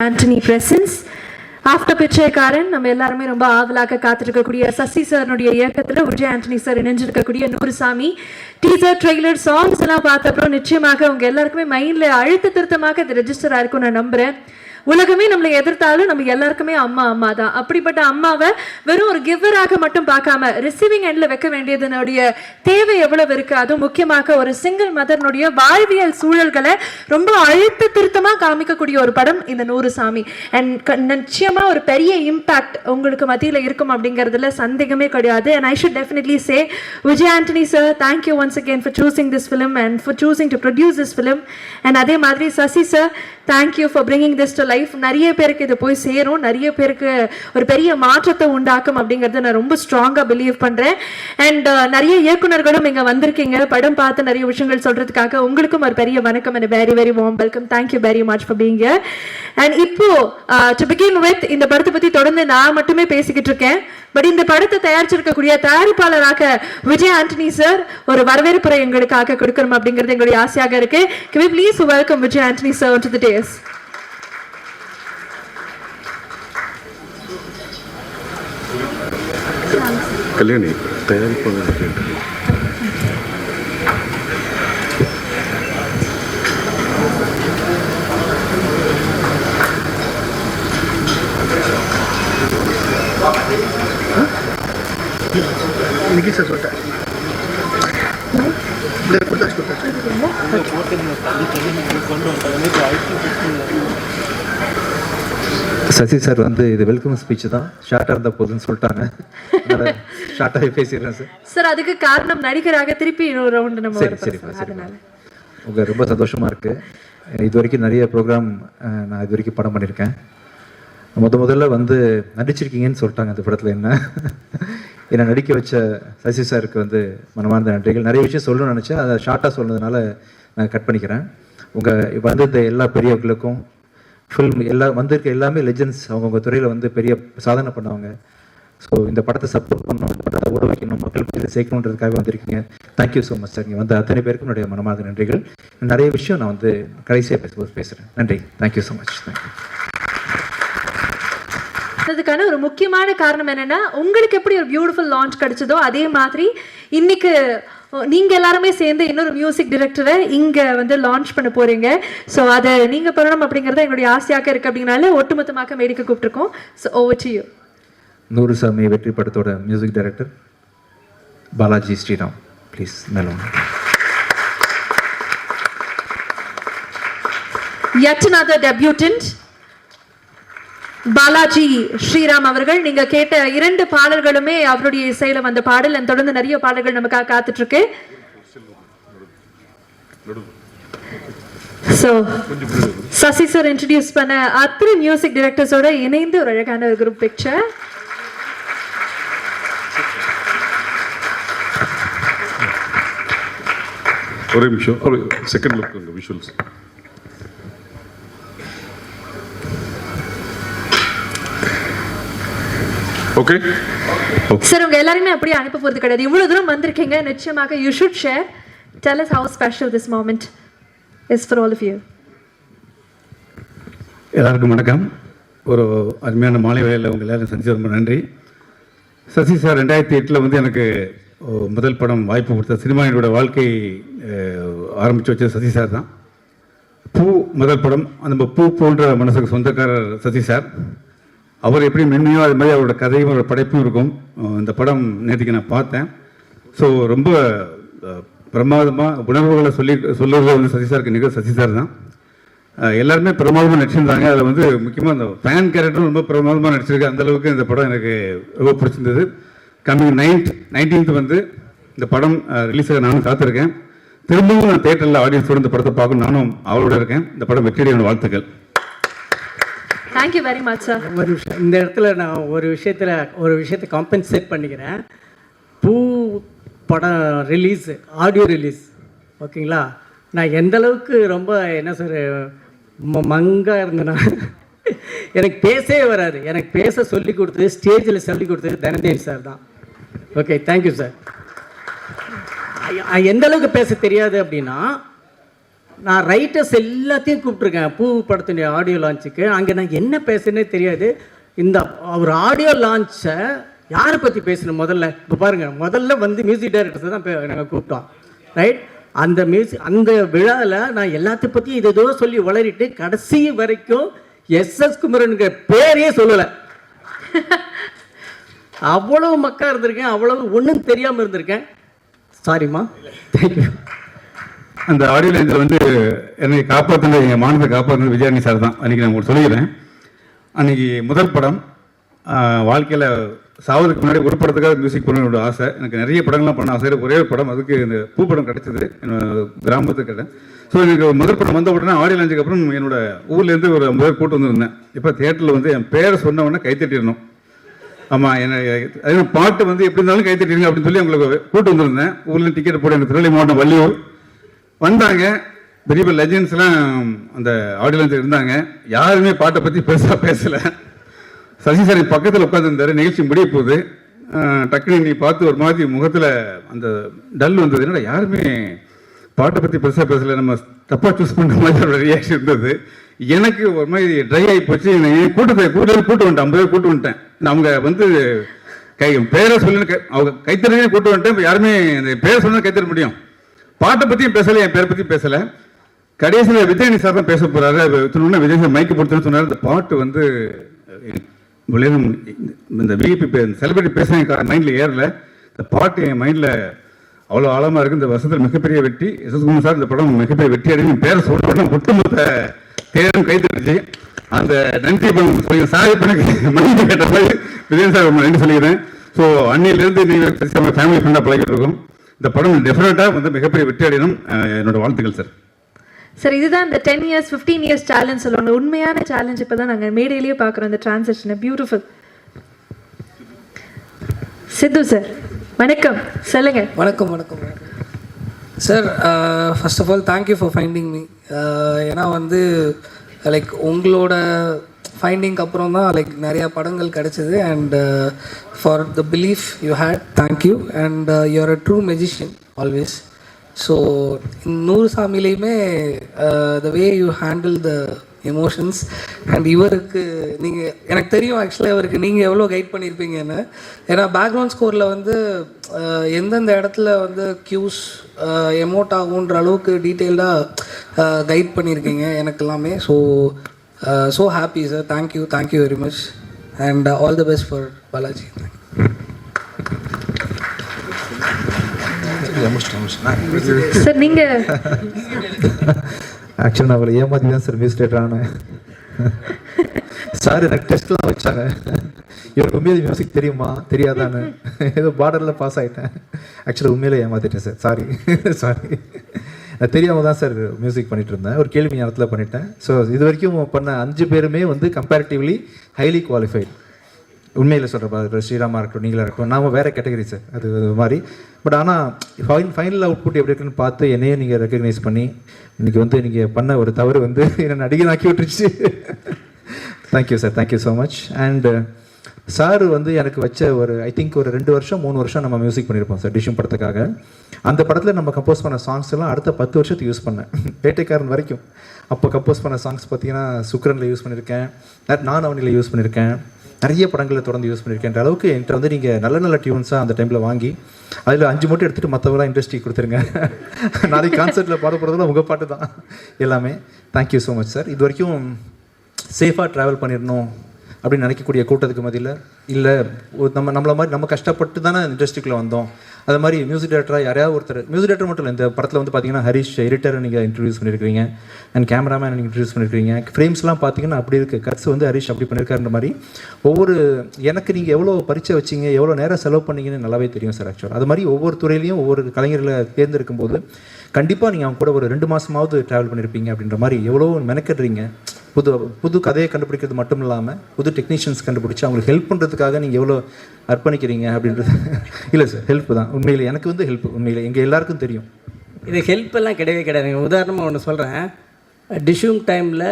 Antony presence after பிச்சைக்காரன் நம்ம எல்லாருமே ரொம்ப ஆவலாக காத்திருக்கக்கூடிய சசி சார்னுடைய இயக்கத்தில் விஜய் ஆண்டனி சார் இணைஞ்சிருக்கக்கூடிய நூறுசாமி டீசர் ட்ரெய்லர் சாங்ஸ் எல்லாம் பார்த்தப்பறம் நிச்சயமாக உங்க எல்லாருக்குமே மைண்ட்ல அழுத்த திருத்தமாக இது ரெஜிஸ்டர் ஆயிருக்கும் நான் நம்புறேன். உலகமே நம்மளை எதிர்த்தாலும் நம்ம எல்லாருக்குமே அம்மா அம்மா தான். அப்படிப்பட்ட அம்மாவை வெறும் ஒரு கிவராக மட்டும் பார்க்காம ரிசீவிங் எண்ட்ல வைக்க வேண்டியதனுடைய தேவை எவ்வளவு இருக்கு. அதுவும் முக்கியமாக ஒரு சிங்கிள் மதர்னுடைய வாழ்வியல் சூழல்களை ரொம்ப அழுத்த திருத்தமா காமிக்கக்கூடிய ஒரு படம் இந்த நூறுசாமி. அண்ட் நிச்சயமா ஒரு பெரிய இம்பாக்ட் உங்களுக்கு மத்தியில் இருக்கும் அப்படிங்கிறதுல சந்தேகமே கிடையாது. And I should definitely say Vijay Antony sir, thank you once again for choosing this film and for choosing to produce this film. And அதே மாதிரி Sasi sir, thank you for bringing this to life. நிறைய பேருக்கு இது போய் சேரும், நிறைய பேருக்கு ஒரு பெரிய மாற்றத்தை உண்டாக்கும் அப்படிங்கறத நான் ரொம்ப ஸ்ட்ராங்கா பிலீவ் பண்றேன். அண்ட் நிறைய இயக்குனர்களும் இங்க வந்திருக்கீங்க படம் பார்த்து நிறைய விஷயங்கள் சொல்றதுக்காக. உங்களுக்கும் ஒரு பெரிய வணக்கம் and a very very warm welcome. Thank you very much for being here. And இப்போ to begin with இந்த படத்தை பத்தி தொடர்ந்து நான் மட்டுமே பேசிக்கிட்டு இருக்கேன். பட் இந்த படத்தை தயாரிச்சிருக்கக்கூடிய தயாரிப்பாளராக விஜய் ஆண்டனி சார் ஒரு வரவேற்புரை எங்களுக்காக கொடுக்கணும் அப்படிங்கிறது எங்களுடைய ஆசையாக இருக்கு. Can we please welcome Vijay Antony sir onto the dais? Kalyani தயாரிப்பாளர் இன்னைக்கு சார் சொல்லிட்டேன். சசி சார் வந்து இது வெல்கம் ஸ்பீச் தான், ஷார்ட்டாக இருந்தால் போதுன்னு சொல்லிட்டாங்க. ஷார்ட்டாகவே பேசிடுறேன் சார். சார் அதுக்கு காரணம் நடிகராக திருப்பி இன்னொரு ரவுண்ட் நம்ம சரி உங்கள் ரொம்ப சந்தோஷமாக இருக்குது. இது வரைக்கும் நிறைய ப்ரோக்ராம் நான் இது வரைக்கும் படம் பண்ணியிருக்கேன். முதல்ல வந்து நடிச்சிருக்கீங்கன்னு சொல்லிட்டாங்க அந்த படத்தில். என்னை நடிக்க வச்ச சசி சாருக்கு வந்து மனமார்ந்த நன்றிகள். நிறைய விஷயம் சொல்லணும்னு நினச்சேன், அதை ஷார்ட்டாக சொன்னதுனால நான் கட் பண்ணிக்கிறேன். உங்கள் வந்து இந்த எல்லா பெரியவர்களுக்கும் ஃபில்ம் வந்திருக்க எல்லாமே லெஜெண்ட்ஸ், அவங்கவுங்க துறையில் வந்து பெரிய சாதனை பண்ணவங்க. ஸோ இந்த படத்தை சப்போர்ட் பண்ணணும், இந்த படத்தை ஓட வைக்கணும், மக்கள் பற்றி சேர்க்கணுன்றதுக்காக வந்திருக்கீங்க. Thank you so much sir. இங்கே வந்து அத்தனை பேருக்கும் என்னுடைய மனமார்ந்த நன்றிகள். நிறைய விஷயம் நான் வந்து கடைசியாக பேசுகிறேன். நன்றி, தேங்க்யூ ஸோ மச். தேங்க்யூ. அதுக்கான ஒரு முக்கியமான காரணம் என்னன்னா, உங்களுக்கு எப்படி ஒரு பியூட்டிஃபுல் லான்ச் கிடைச்சதோ அதே மாதிரி இன்னைக்கு நீங்க எல்லாருமே சேர்ந்து இன்னொரு மியூசிக் டைரக்டரை இங்க வந்து லான்ச் பண்ண போறீங்க. ஸோ அதை நீங்க பண்ணணும் அப்படிங்கறத எங்களுடைய ஆசையாக இருக்கு. அப்படிங்கனால ஒட்டுமொத்தமாக மேடைக்கு கூப்பிட்டுருக்கோம். So over to you. Noorusaami வெற்றி படத்தோட music director Balaji Sriram, please மேலும். Yet another debutant Balaji Sriram அவர்கள். நீங்க கேட்ட 2 பாடல்களுமே அவருடைய இசையில வந்த பாடல். தொடர்ந்து நிறைய பாடல்கள் நமக்காக காத்துட்டு இருக்கு. சோ சசி சார் இன்ட்ரோடியூஸ் பண்ண அத்தனை மியூசிக் டைரக்டர்ஸோட இணைந்து ஒரு அழகான ஒரு குரூப் பிக்சர். ஒரே நிமிஷம், ஒரு செகண்ட் லுக் அந்த விஷுவல்ஸ். ஓகே சார், உங்க எல்லாரையுமே அப்படியே அனுப்ப போறது கிடையாது. இவ்வளவு தூரம் வந்திருக்கீங்க, நிச்சயமாக you should share. Tell us how special this moment is for all of you. எல்லாருக்கும் வணக்கம். ஒரு அருமையான மாலை வேளையில் உங்கள் எல்லாரும் சந்திச்சு ரொம்ப நன்றி. சசி சார் 2008 வந்து எனக்கு முதல் படம் வாய்ப்பு கொடுத்த சினிமாவினோட வாழ்க்கை ஆரம்பித்து வச்சது சசி சார் தான். பூ முதல் படம், அந்த பூ போன்ற மனசுக்கு சொந்தக்காரர் சசி சார். அவர் எப்படி மென்மையோ அது மாதிரி அவரோட கதையும் அவரோட படைப்பும் இருக்கும். இந்த படம் நேற்றுக்கு நான் பார்த்தேன். ஸோ ரொம்ப பிரமாதமாக உணர்வுகளை சொல்லுறது வந்து சசி சாருக்கு நிகழ் சசி சார் தான். எல்லாருமே பிரமாதமாக நடிச்சிருந்தாங்க. அதில் வந்து முக்கியமாக அந்த ஃபேன் கேரக்டரும் ரொம்ப பிரமாதமாக நடிச்சிருக்கு. அந்தளவுக்கு இந்த படம் எனக்கு ரொம்ப பிடிச்சிருந்தது. கம்மிங் 19th வந்து இந்த படம் ரிலீஸ் ஆக நானும் காத்திருக்கேன். திரும்பவும் நான் தேட்டரில் ஆடியன்ஸோடு இந்த படத்தை பார்க்கணும் நானும் அவளோட இருக்கேன். இந்த படம் வெற்றியடையான வாழ்த்துக்கள். Thank you very much sir. ஒரு விஷயம் இந்த இடத்துல நான் ஒரு விஷயத்தை காம்பன்சேட் பண்ணிக்கிறேன். பூ படம் ரிலீஸ், ஆடியோ ரிலீஸ், ஓகேங்களா? நான் எந்த அளவுக்கு ரொம்ப என்ன சார் மங்கா இருந்தேன்னா, எனக்கு பேசவே வராது. எனக்கு பேச சொல்லி கொடுத்தது, ஸ்டேஜில் சொல்லி கொடுத்தது தனஞ்சயன் சார் தான். Okay, thank you sir. எந்த அளவுக்கு பேச தெரியாது அப்படின்னா, நான் ரைட்டர்ஸ் எல்லாத்தையும் கூப்பிட்ருக்கேன் பூ படத்துடைய ஆடியோ லான்ச்சுக்கு. அங்கே நான் என்ன பேசுனே தெரியாது. இந்த ஒரு ஆடியோ லான்ச்சை யாரை பற்றி பேசணும் முதல்ல? இப்போ பாருங்கள், முதல்ல வந்து மியூசிக் டைரக்டர்ஸை தான் நாங்கள் கூப்பிட்டோம், ரைட்? அந்த விழாவில் நான் எல்லாத்தையும் பற்றி இதோ சொல்லி வளரிட்டு கடைசி வரைக்கும் எஸ்எஸ் குமரனுங்கிற பேரையே சொல்லலை. அவ்வளவு மக்கா இருந்திருக்கேன், அவ்வளவு ஒன்றும் தெரியாமல் இருந்திருக்கேன். சாரிம்மா, தேங்க்யூ. அந்த ஆடியோவில் இதில் வந்து என்னை காப்பாற்றினது, எங்கள் மாநிலத்தை காப்பாற்றினது விஜயானி சார் தான். அன்றைக்கி நான் உங்களுக்கு சொல்லிக்கிறேன். அன்றைக்கி முதல் படம் வாழ்க்கையில் சாவதுக்கு முன்னாடி ஒரு படத்துக்காக மியூசிக் பண்ணணும்னு ஆசை. எனக்கு நிறைய படங்கள்லாம் பண்ண ஆசை. ஒரே ஒரு படம், அதுக்கு இந்த பூ படம் கிடச்சிது கிராமத்துக்கிட்ட. ஸோ எனக்கு முதல் படம் வந்த உடனே ஆடியோ லான்ச்சுக்கு அப்புறம் என்னோட ஊர்லேருந்து ஒரு 50 பேர் கூட்டு வந்துருந்தேன். இப்போ தேட்டரில் வந்து என் பேரை சொன்ன உடனே கைத்தட்டிடணும். ஆமாம், என்ன பாட்டு வந்து எப்படி இருந்தாலும் கைத்தட்டிடுங்க அப்படின்னு சொல்லி உங்களுக்கு கூட்டு வந்துருந்தேன். ஊரில் டிக்கெட் போட எனக்கு திருநெல்வேலி மாவட்டம் வள்ளியூர் வந்தாங்க. பெரிய பெரிய லெஜெண்ட்ஸ்லாம் அந்த ஆடியோ லான்ச்சில் இருந்தாங்க. யாருமே பாட்டை பற்றி பெருசாக பேசலை. சசி சார் பக்கத்தில் உட்காந்துருந்தாரு. நிகழ்ச்சி முடிய போகுது. டக்குனு நீ பார்த்து ஒரு மாதிரி முகத்தில் அந்த டல் வந்தது. என்னடா யாருமே பாட்டை பற்றி பெருசாக பேசலை, நம்ம தப்பாக சூஸ் பண்ணுற மாதிரி ஒரு ரியாக்ஷன் இருந்தது. எனக்கு ஒரு மாதிரி ட்ரை ஆகி போச்சு. கூட்டு வந்துட்டேன், 50 பேர் கூட்டு வந்துட்டேன். அவங்க வந்து பேரை சொல்லி அவங்க கைத்தறியே கூட்டு வந்துட்டேன். இப்போ யாருமே அந்த பேரை சொன்னா கைத்தற முடியும். பாட்டை பற்றியும் பேசலை, என் பேரை பற்றியும் பேசலை. கடைசியில் விஜயானி சார் தான் பேச போகிறாரு. சொன்னோன்னா விஜய் சார் மைக்கு கொடுத்துன்னு சொன்னார். இந்த பாட்டு வந்து இந்த விஐபி செலிபிரிட்டி பேச மைண்டில் ஏறல. இந்த பாட்டு என் மைண்டில் அவ்வளோ ஆழமாக இருக்குது. இந்த வருஷத்தில் மிகப்பெரிய வெற்றி. எஸ்எஸ் குமார் சார் இந்த படம் மிகப்பெரிய வெற்றி அடையும். பேரை சொல்ற உடனே ஒட்டுமொத்த தேரும் கைத்தறிச்சு. அந்த நன்றி சொல்லி சார் இப்போ எனக்கு மைண்டு கேட்ட மாதிரி விஜயன் சார் நன்றி சொல்லிக்கிறேன். ஸோ அன்னியிலேருந்து நீங்கள் ஃபேமிலி ஃப்ரெண்டாக பழகிட்டு இருக்கோம். இந்த படம் டெஃபினட்டாக வந்து மிகப்பெரிய வெற்றி அடையணும். என்னோட வாழ்த்துக்கள் சார். சார், இதுதான் இந்த 10 years 15 years சேலஞ்ச் சொல்லுவாங்க. உண்மையான சேலஞ்ச் இப்போ தான் நாங்கள் மேடையிலேயே பார்க்குறோம். இந்த டிரான்சாக்ஷனை பியூட்டிஃபுல். சித்து சார் வணக்கம், சொல்லுங்க. வணக்கம் sir. First of all thank you for finding me. ஏன்னா வந்து லைக் உங்களோட ஃபைண்டிங்க்கு அப்புறம் தான் லைக் நிறையா படங்கள் கிடச்சிது. And for the belief you had, thank you. And you're a true magician always. So 100 சாமிலையுமே the way you handle the emotions. And இவருக்கு நீங்கள், எனக்கு தெரியும் ஆக்சுவலாக இவருக்கு நீங்கள் எவ்வளோ கைட் பண்ணியிருப்பீங்கன்னு. ஏன்னா பேக்ரவுண்ட் ஸ்கோரில் வந்து எந்தெந்த இடத்துல வந்து க்யூஸ் எமோட் ஆகுன்ற அளவுக்கு டீட்டெயில்டாக கைட் பண்ணியிருக்கீங்க எனக்கு எல்லாமே. So happy sir. Thank you very much. And all the best for Balaji. Sir நீங்க ஆக்சுவலாக நான் அவளை ஏமாற்றி தான் சார் மியூசிக் டேரக்டர் ஆனேன். சார் எனக்கு டெஸ்ட்லாம் வச்சாங்க. இவருக்கு உண்மையிலே மியூசிக் தெரியுமா தெரியாதான்னு. ஏதோ பார்டரில் பாஸ் ஆகிட்டேன். ஆக்சுவலாக உண்மையிலே ஏமாற்றிட்டேன் சார். சாரி. நான் தெரியாமல் தான் சார் மியூசிக் பண்ணிட்டு இருந்தேன். ஒரு கேள்வி நேரத்தில் பண்ணிட்டேன். ஸோ இது வரைக்கும் பண்ண 5 பேருமே வந்து கம்பேரிட்டிவ்லி ஹைலி குவாலிஃபைடு. உண்மையில் சொல்கிறப்ப ஸ்ரீராமா இருக்கட்டும், நீங்களாக இருக்கட்டும், நாம் வேறு கேட்டகரி சார். அது மாதிரி பட் ஆனால் ஃபைனல் அவுட்புட் எப்படி இருக்குன்னு பார்த்து என்னையும் நீங்கள் ரெக்கக்னைஸ் பண்ணி இன்றைக்கி வந்து நீங்கள் பண்ண ஒரு தவறு வந்து என்னை நடிகனாக்கி விட்டுருச்சு. Thank you sir, thank you so much. And sir வந்து எனக்கு வச்ச ஒரு ஐ திங்க் ஒரு 2 வருஷம் 3 வருஷம் நம்ம மியூசிக் பண்ணியிருப்போம் சார் டிஷ்யூம் படத்துக்காக. அந்த படத்தில் நம்ம கம்போஸ் பண்ண சாங்ஸ் எல்லாம் அடுத்த 10 வருஷத்துக்கு யூஸ் பண்ணேன். வேட்டைக்காரன் வரைக்கும். அப்போ கம்போஸ் பண்ண சாங்ஸ் பார்த்தீங்கன்னா சுக்ரனில் யூஸ் பண்ணியிருக்கேன், நான் அவனில் யூஸ் பண்ணியிருக்கேன், நிறைய படங்களில் தொடர்ந்து யூஸ் பண்ணியிருக்கேன்ற அளவுக்கு என்கிட்ட வந்து நீங்கள் நல்ல டியூன்ஸாக அந்த டைமில் வாங்கி அதில் 5 மட்டும் எடுத்துகிட்டு மற்றவங்களாம் இண்டஸ்ட்ரி கொடுத்துருங்க. நாளைக்கு கான்சர்ட்டில் பாட போகிறதுல உங்கள் பாட்டு தான் எல்லாமே. Thank you so much sir. இது வரைக்கும் சேஃபாக ட்ராவல் பண்ணிடணும் அப்படின்னு நினைக்கக்கூடிய கூட்டத்துக்கு மத்தியில் இல்லை நம்மள மாதிரி நம்ம கஷ்டப்பட்டு தானே இண்டஸ்ட்ரிக்குள்ளே வந்தோம். அது மாதிரி மியூசிக் டேரக்டராக யாரையாவது ஒருத்தர், மியூசிக் டேரக்டர் மட்டும் இல்லை, இந்த படத்தில் வந்து பார்த்தீங்கன்னா ஹரிஷ் எடிட்டரை நீங்கள் இன்ட்ரடியூஸ் பண்ணியிருக்கீங்க, அண்ட் கேமராமேன் நீங்கள் இன்ட்ரடியூஸ் பண்ணியிருக்கீங்க. ஃப்ரேம்ஸ்லாம் பார்த்தீங்கன்னா அப்படி இருக்குது, கட்ஸ் வந்து ஹரிஷ் அப்படி பண்ணியிருக்காருன்ற மாதிரி ஒவ்வொரு எனக்கு நீங்கள் எவ்வளோ பரிச்சை வச்சிங்க, எவ்வளோ நேரம் செலவு பண்ணிங்கன்னு நல்லாவே தெரியும் சார். ஆக்சுவலாக அது மாதிரி ஒவ்வொரு துறையிலையும் ஒவ்வொரு கலைஞர்களை தேர்ந்தெடுக்கும் போது கண்டிப்பாக நீங்கள் அவங்க கூட ஒரு 2 மாதமாவது ட்ராவல் பண்ணியிருப்பீங்க அப்படின்ற மாதிரி எவ்வளோ மெனக்கடுறீங்க. புது கதையை கண்டுபிடிக்கிறது மட்டும் இல்லாமல் புது டெக்னீஷியன்ஸ் கண்டுபிடிச்சி அவங்களுக்கு ஹெல்ப் பண்ணுறதுக்காக நீங்கள் எவ்வளோ அர்ப்பணிக்கிறீங்க அப்படின்றது. இல்லை சார், ஹெல்ப் தான் உண்மையில். எனக்கு வந்து ஹெல்ப் உண்மையில் எங்கள் எல்லாருக்கும் தெரியும். இது ஹெல்ப் எல்லாம் கிடையவே கிடையாதுங்க. உதாரணமாக ஒன்று சொல்கிறேன். டிஷ்யூம் டைமில்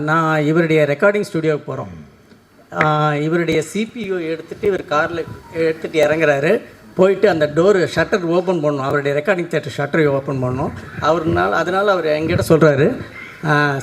நான் இவருடைய ரெக்கார்டிங் ஸ்டுடியோவுக்கு போகிறோம். இவருடைய சிபியூ எடுத்துகிட்டு இவர் காரில் எடுத்துகிட்டு இறங்குறாரு. போயிட்டு அந்த டோரு ஷட்டர் ஓப்பன் பண்ணணும், அவருடைய ரெக்கார்டிங் தியேட்டர் ஷட்டரை ஓப்பன் பண்ணணும். அதனால் அவர் என்கிட்ட சொல்கிறாரு,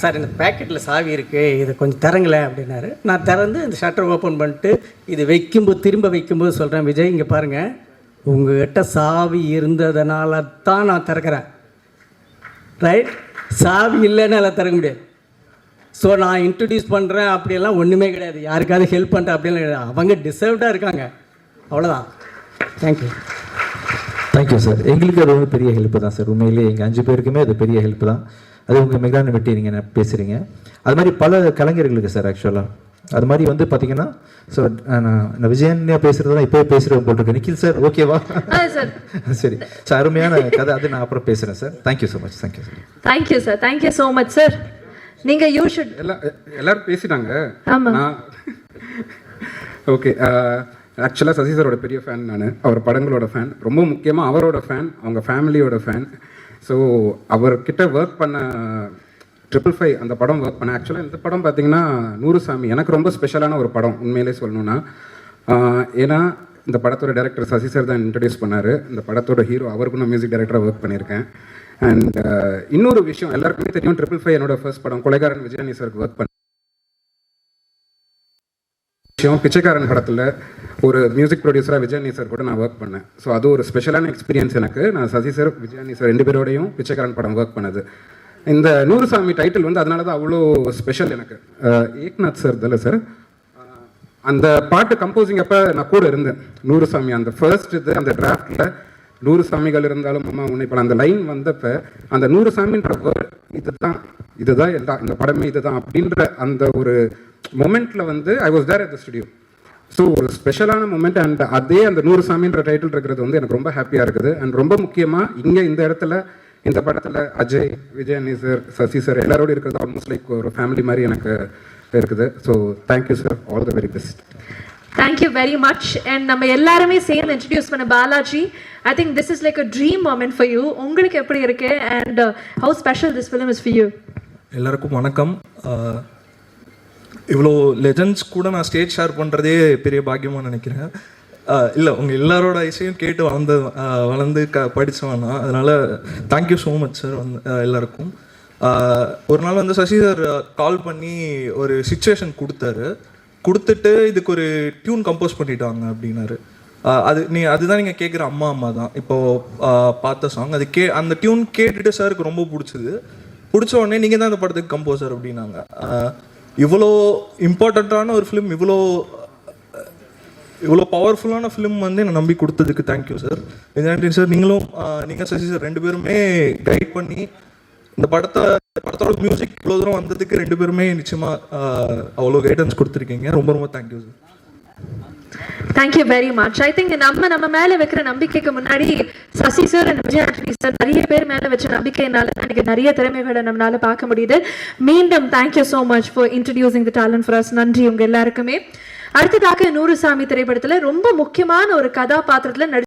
சார் இந்த பேக்கெட்டில் சாவி இருக்குது, இது கொஞ்சம் திறங்களேன் அப்படின்னாரு. நான் திறந்து இந்த ஷட்டர் ஓப்பன் பண்ணிட்டு இது திரும்ப வைக்கும்போது சொல்கிறேன், விஜய் இங்கே பாருங்கள், உங்கள்கிட்ட சாவி இருந்ததுனால தான் நான் திறக்கிறேன், ரைட்? சாவி இல்லைன்னு எல்லாம் திறக்க முடியாது. ஸோ நான் இன்ட்ரடியூஸ் பண்ணுறேன் அப்படியெல்லாம் ஒன்றுமே கிடையாது, யாருக்காவது ஹெல்ப் பண்ணுறேன் அப்படிலாம் கிடையாது. அவங்க டிசர்வ்டாக இருக்காங்க, அவ்வளோதான். தேங்க்யூ. Thank you sir. எங்களுக்கு அது வந்து பெரிய ஹெல்ப் தான் சார். உண்மையிலேயே எங்கள் 5 பேருக்குமே அது பெரிய ஹெல்ப் தான். அது உங்கள் மெகானை வெட்டி நீங்கள் பேசுகிறீங்க. அது மாதிரி பல கலைஞர்களுக்கு சார் ஆக்சுவலாக அது மாதிரி வந்து பார்த்தீங்கன்னா, ஸோ நான் விஜயன்யா பேசுகிறது தான் இப்போவே பேசுகிறேன் போட்டிருக்கேன். நிக்கில் சார் ஓகேவா? சரி சார், அருமையான கதை. அது நான் அப்புறம் பேசுகிறேன் sir. Thank you so much. Thank you sir. Thank you sir. Thank you so much sir. நீங்க யூ ஷுட் எல்லாரும் பேசிட்டாங்க. ஆமா. ஓகே, ஆக்சுவலாக சசி சாரோட பெரிய ஃபேன் நான். அவர் படங்களோட ஃபேன், ரொம்ப முக்கியமாக அவரோட ஃபேன், அவங்க ஃபேமிலியோட ஃபேன். ஸோ அவர்கிட்ட ஒர்க் பண்ண 555 அந்த படம் ஒர்க் பண்ணேன். ஆக்சுவலாக இந்த படம் பார்த்தீங்கன்னா 100 சாமி எனக்கு ரொம்ப ஸ்பெஷலான ஒரு படம் உண்மையிலே சொல்லணும்னா. ஏன்னா இந்த படத்தோட டைரக்டர் சசி சார் தான் இன்ட்ரடியூஸ் பண்ணார். இந்த படத்தோட ஹீரோ அவருக்கும் நான் மியூசிக் டைரக்டராக ஒர்க் பண்ணியிருக்கேன். அண்ட் இன்னொரு விஷயம் எல்லாருக்குமே தெரியும், 555 என்னோட ஃபர்ஸ்ட் படம். கொலைகாரன் விஜயானி சாருக்கு ஒர்க் பண்ண விஷயம், பிச்சைக்காரன் படத்தில் ஒரு மியூசிக் ப்ரொடியூசராக விஜயானி சார் கூட நான் ஒர்க் பண்ணேன். ஸோ அது ஒரு ஸ்பெஷலான எக்ஸ்பீரியன்ஸ் எனக்கு. நான் சசி சார் விஜயானி சார் 2 பேரோடையும் பிச்சைக்காரன் படம் ஒர்க் பண்ணது. இந்த 100 சாமி டைட்டில் வந்து அதனால தான் அவ்வளோ ஸ்பெஷல் எனக்கு. ஏக்நாத் சார் தானே சார் அந்த பாட்டு கம்போசிங் அப்போ நான் கூட இருந்தேன். 100 சாமி அந்த ஃபர்ஸ்ட் இது அந்த டிராஃப்டில் 100 சாமிகள் இருந்தாலும் அம்மா உன்னை இப்போ அந்த லைன் வந்தப்போ அந்த 100 சாமின்ற இதுதான் எல்லாம் இந்த படமே இதுதான் அப்படின்ற அந்த ஒரு மொமெண்ட்டில் வந்து I was there at the studio. So ஒரு ஸ்பெஷலான மொமெண்ட். அண்ட் அதே அந்த 100 சாமின்ற டைட்டில் இருக்கிறது வந்து எனக்கு ரொம்ப ஹாப்பியாக இருக்குது. அண்ட் ரொம்ப முக்கியமாக இங்கே இந்த இடத்துல இந்த படத்தில் அஜய், விஜயானி சார், சசி சார் எல்லாரோடு இருக்கிறது ஆல்மோஸ்ட் லைக் ஒரு ஃபேமிலி மாதிரி எனக்கு இருக்குது. So thank you sir, all the very best. Thank you very much. And நம்ம எல்லாருமே சேர்ந்து இன்ட்ரடியூஸ் பண்ண Balaji, I think this is like a dream moment for you. உங்களுக்கு எப்படி இருக்கு and how special this film is for you? எல்லாருக்கும் வணக்கம். இவ்வளோ லெஜண்ட்ஸ் கூட நான் ஸ்டேஜ் ஷேர் பண்ணுறதே பெரிய பாக்கியமாக நினைக்கிறேன். இல்லை, உங்கள் எல்லாரோட இசையும் கேட்டு வளர்ந்து படித்தவன் தான். அதனால் தேங்க்யூ ஸோ மச் சார் எல்லாருக்கும். ஒரு நாள் வந்து சசி சார் கால் பண்ணி ஒரு சுச்சுவேஷன் கொடுத்துட்டு இதுக்கு ஒரு டியூன் கம்போஸ் பண்ணிட்டாங்க அப்படின்னாரு. அதுதான் நீங்கள் கேட்குற அம்மா அம்மா தான் இப்போது பார்த்த சாங். அந்த டியூன் கேட்டுட்டு சாருக்கு ரொம்ப பிடிச்ச உடனே நீங்கள் தான் அந்த படத்துக்கு கம்போசர் அப்படின்னாங்க. இவ்வளோ இம்பார்ட்டண்ட்டான ஒரு ஃபிலிம், இவ்வளோ பவர்ஃபுல்லான ஃபிலிம் வந்து என்னை நம்பி கொடுத்ததுக்கு தேங்க்யூ சார். விஜயாண்டி சார், நீங்கள் சசி சார் 2 பேருமே கைட் பண்ணி இந்த படத்தோட மியூசிக் இவ்வளோ தூரம் வந்ததுக்கு 2 பேருமே நிச்சயமாக அவ்வளோ கைடன்ஸ் கொடுத்துருக்கீங்க. ரொம்ப ரொம்ப thank you sir. Thank you very much. I think நம்ம மேலே வைக்கிற நம்பிக்கைக்கு முன்னாடி Sasi sir and Vijay Antony sir நிறைய பேர் மேலே வச்ச நம்பிக்கையினால எனக்கு நிறைய திறமைகளை நம்மளால பார்க்க முடியுது. மீண்டும் thank you so much for introducing the talent for us. நன்றி உங்க எல்லாருக்குமே. அடுத்ததாக 100 சாமி திரைப்படத்தில் ரொம்ப முக்கியமான ஒரு கதாபாத்திரத்தில்